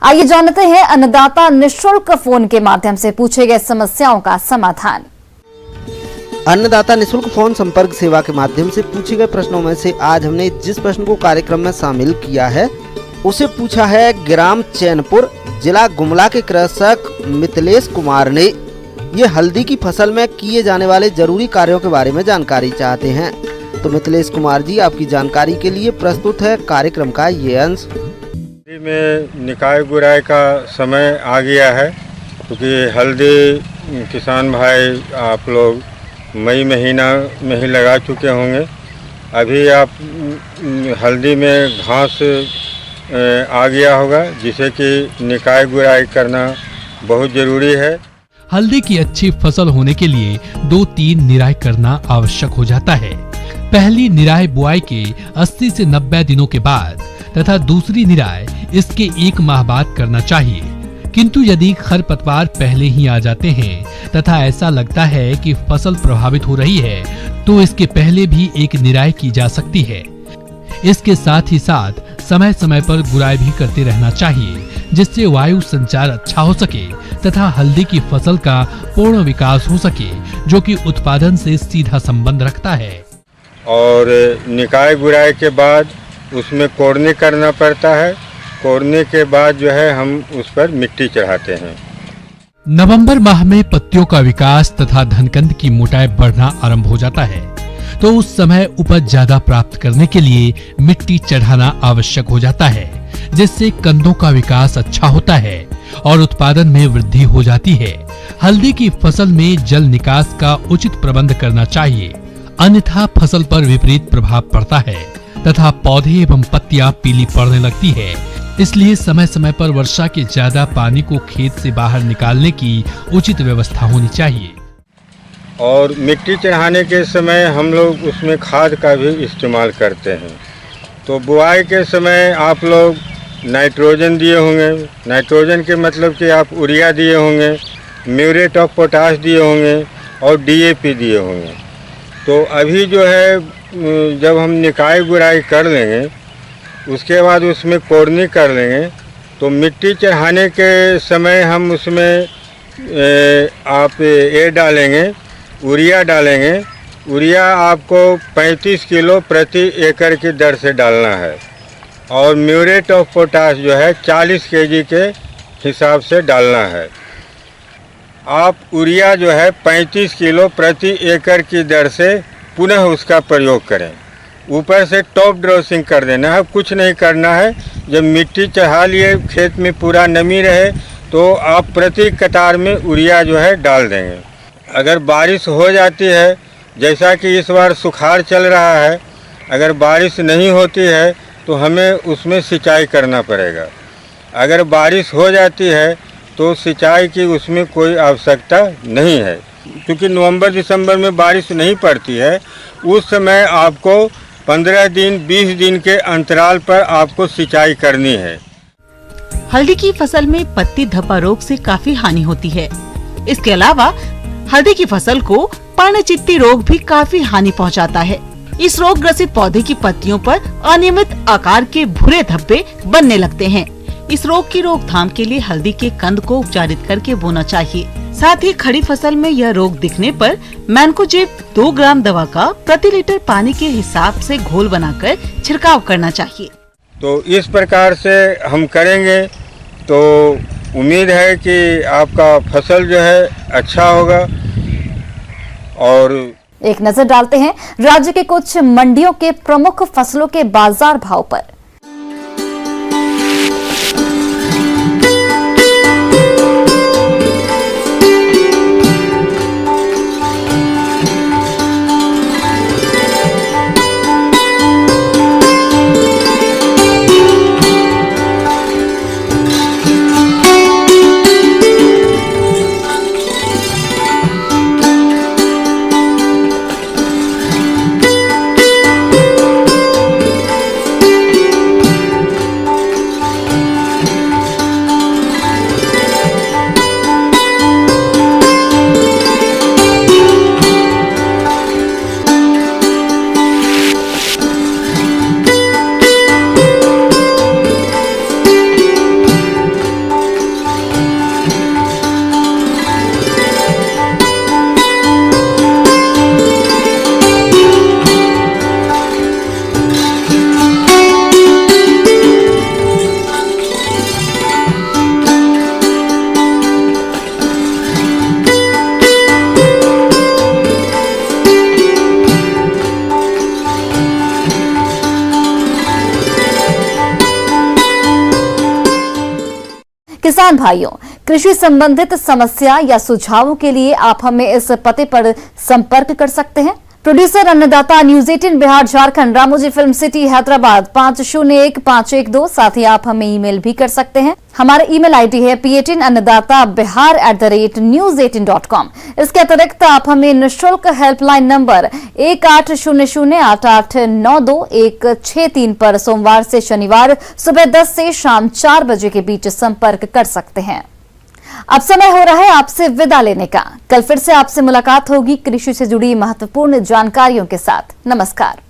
आइए जानते हैं अन्नदाता निःशुल्क फोन के माध्यम से पूछे गए समस्याओं का समाधान। अन्नदाता निःशुल्क फोन संपर्क सेवा के माध्यम से पूछे गए प्रश्नों में से आज हमने जिस प्रश्न को कार्यक्रम में शामिल किया है उसे पूछा है ग्राम चैनपुर, जिला गुमला के कृषक मिथिलेश कुमार ने। ये हल्दी की फसल में किए जाने वाले जरूरी कार्यों के बारे में जानकारी चाहते हैं। तो मिथिलेश कुमार जी, आपकी जानकारी के लिए प्रस्तुत है कार्यक्रम का ये अंश। में निकाय गुराई का समय आ गया है, क्योंकि हल्दी किसान भाई आप लोग मई महीना में ही लगा चुके होंगे। अभी आप हल्दी में घास आ गया होगा, जिसे कि निकाय गुराई करना बहुत ज़रूरी है। हल्दी की अच्छी फसल होने के लिए 2-3 निराई करना आवश्यक हो जाता है। पहली निराई बुआई के 80 से 90 दिनों के बाद तथा दूसरी निराई इसके 1 माह बाद करना चाहिए। किंतु यदि खरपतवार पहले ही आ जाते हैं तथा ऐसा लगता है कि फसल प्रभावित हो रही है तो इसके पहले भी एक निराई की जा सकती है। इसके साथ ही साथ समय समय पर गुराई भी करते रहना चाहिए, जिससे वायु संचार अच्छा हो सके तथा हल्दी की फसल का पूर्ण विकास हो सके, जो कि उत्पादन से सीधा संबंध रखता है। और निकाय गुराई के बाद उसमें कोड़ने करना पड़ता है। कोड़ने के बाद जो है हम उस पर मिट्टी चढ़ाते हैं। नवंबर माह में पत्तियों का विकास तथा धनकंद की मोटाई बढ़ना आरंभ हो जाता है, तो उस समय उपज ज्यादा प्राप्त करने के लिए मिट्टी चढ़ाना आवश्यक हो जाता है, जिससे कंदों का विकास अच्छा होता है और उत्पादन में वृद्धि हो जाती है। हल्दी की फसल में जल निकास का उचित प्रबंध करना चाहिए, अन्यथा फसल पर विपरीत प्रभाव पड़ता है तथा पौधे एवं पत्तियां पीली पड़ने लगती है। इसलिए समय समय पर वर्षा के ज्यादा पानी को खेत से बाहर निकालने की उचित व्यवस्था होनी चाहिए। और मिट्टी चढ़ाने के समय हम लोग उसमें खाद का भी इस्तेमाल करते हैं। तो बुआई के समय आप लोग नाइट्रोजन दिए होंगे। नाइट्रोजन के मतलब कि आप यूरिया दिए होंगे, म्यूरेट ऑफ पोटाश दिए होंगे और DAP दिए होंगे। तो अभी जो है जब हम निकाय गुराई कर लेंगे, उसके बाद उसमें कोड़नी कर लेंगे, तो मिट्टी चढ़ाने के समय हम उसमें आप ये डालेंगे, यूरिया डालेंगे। यूरिया आपको 35 किलो प्रति एकड़ की दर से डालना है और म्यूरेट ऑफ पोटाश जो है 40 kg के हिसाब से डालना है। आप यूरिया जो है 35 किलो प्रति एकड़ की दर से पुनः उसका प्रयोग करें। ऊपर से टॉप ड्रेसिंग कर देना है, कुछ नहीं करना है। जब मिट्टी चढ़ा लिए, खेत में पूरा नमी रहे, तो आप प्रति कतार में यूरिया जो है डाल देंगे। अगर बारिश हो जाती है, जैसा कि इस बार सुखाड़ चल रहा है, अगर बारिश नहीं होती है तो हमें उसमें सिंचाई करना पड़ेगा। अगर बारिश हो जाती है तो सिंचाई की उसमें कोई आवश्यकता नहीं है, क्योंकि नवंबर दिसंबर में बारिश नहीं पड़ती है। उस समय आपको 15 दिन 20 दिन के अंतराल पर आपको सिंचाई करनी है। हल्दी की फसल में पत्ती धब्बा रोग से काफी हानि होती है। इसके अलावा हल्दी की फसल को पर्णचित्ती रोग भी काफी हानि पहुंचाता है। इस रोग ग्रसित पौधे की पत्तियों पर अनियमित आकार के भूरे धब्बे बनने लगते हैं। इस रोग की रोकथाम के लिए हल्दी के कंद को उपचारित करके बोना चाहिए। साथ ही खड़ी फसल में यह रोग दिखने पर मैनकोजेब 2 ग्राम दवा का प्रति लीटर पानी के हिसाब से घोल बनाकर छिड़काव करना चाहिए। तो इस प्रकार से हम करेंगे तो उम्मीद है कि आपका फसल जो है अच्छा होगा। और एक नजर डालते हैं राज्य के कुछ मंडियों के प्रमुख फसलों के बाजार भाव पर। किसान भाइयों, कृषि संबंधित समस्या या सुझावों के लिए आप हमें इस पते पर संपर्क कर सकते हैं। प्रोड्यूसर अन्नदाता, news 18 Bihar Jharkhand, Ramoji film city, Hyderabad 501512। साथ ही आप हमें ईमेल भी कर सकते हैं। हमारा ईमेल आईडी है p18annadatabihar@news18.com। इसके अतिरिक्त आप हमें निःशुल्क हेल्पलाइन नंबर 18008892 पर सोमवार से शनिवार सुबह 10 से शाम 4 बजे के बीच संपर्क कर सकते हैं। अब समय हो रहा है आपसे विदा लेने का। कल फिर से आपसे मुलाकात होगी कृषि से जुड़ी महत्वपूर्ण जानकारियों के साथ। नमस्कार।